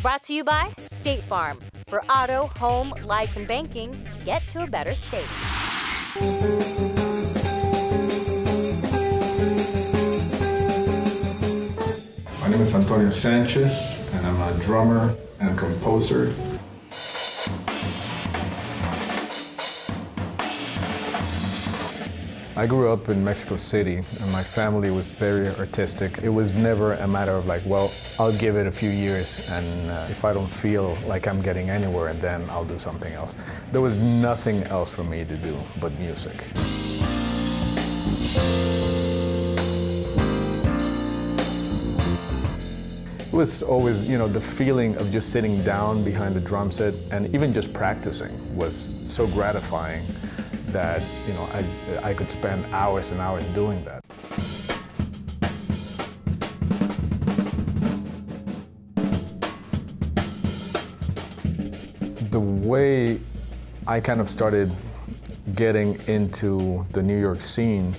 Brought to you by State Farm. For auto, home, life, and banking, get to a better state. My name is Antonio Sanchez, and I'm a drummer and composer. I grew up in Mexico City, and my family was very artistic. It was never a matter of like, well, I'll give it a few years, and if I don't feel like I'm getting anywhere, then I'll do something else. There was nothing else for me to do but music. It was always, the feeling of just sitting down behind the drum set and even just practicing was so gratifying that, I could spend hours and hours doing that. The way I kind of started getting into the New York scene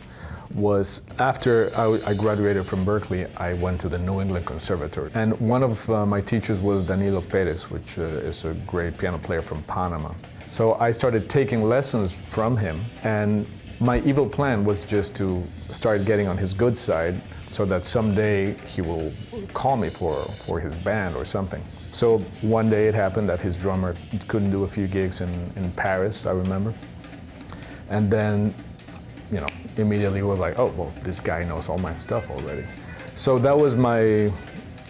was after I graduated from Berkeley, I went to the New England Conservatory. And one of my teachers was Danilo Perez, which is a great piano player from Panama. So I started taking lessons from him, and my evil plan was just to start getting on his good side so that someday he will call me for his band or something. So one day it happened that his drummer couldn't do a few gigs in Paris, I remember. And then, immediately was like, oh, well, this guy knows all my stuff already. So that was my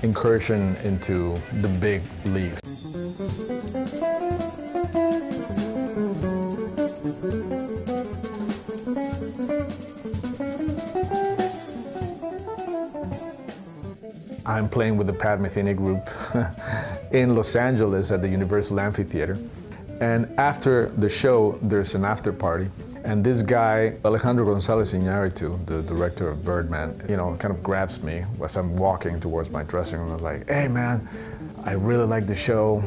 incursion into the big leagues. I'm playing with the Pat Metheny group in Los Angeles at the Universal Amphitheater. And after the show, there's an after party. And this guy, Alejandro González Iñárritu, the director of Birdman, kind of grabs me as I'm walking towards my dressing room. I was like, hey man, I really like the show.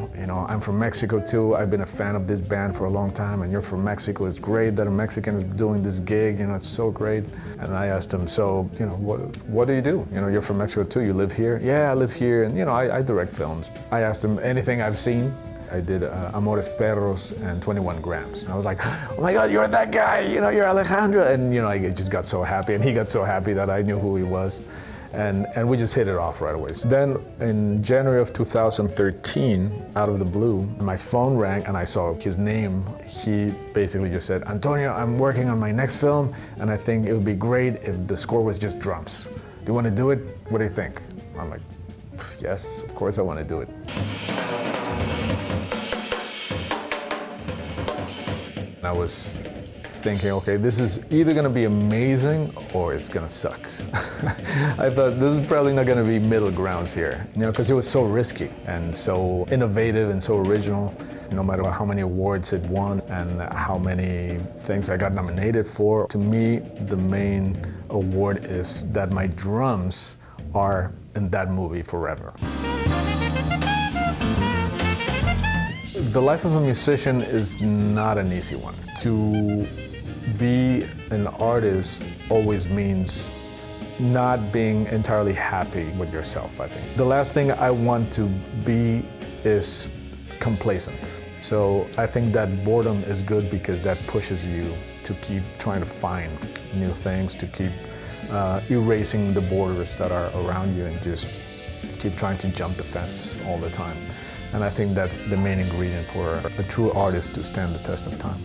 I'm from Mexico too. I've been a fan of this band for a long time, and you're from Mexico. It's great that a Mexican is doing this gig. It's so great. And I asked him, so, what do you do? You're from Mexico too. You live here? Yeah, I live here, and I direct films. I asked him anything I've seen. I did Amores Perros and 21 Grams. And I was like, oh my God, you're that guy, you're Alejandro. And I just got so happy, and he got so happy that I knew who he was. And we just hit it off right away. So then in January of 2013, out of the blue, my phone rang and I saw his name. He basically just said, Antonio, I'm working on my next film, and I think it would be great if the score was just drums. Do you want to do it? What do you think? I'm like, yes, of course I want to do it. I was thinking, okay, this is either going to be amazing or it's going to suck. I thought this is probably not going to be middle grounds here, because it was so risky and so innovative and so original. No matter how many awards it won and how many things I got nominated for, to me, the main award is that my drums are in that movie forever. The life of a musician is not an easy one. To be an artist always means not being entirely happy with yourself, I think. The last thing I want to be is complacent. So I think that boredom is good because that pushes you to keep trying to find new things, to keep erasing the borders that are around you and just keep trying to jump the fence all the time. And I think that's the main ingredient for a true artist to stand the test of time.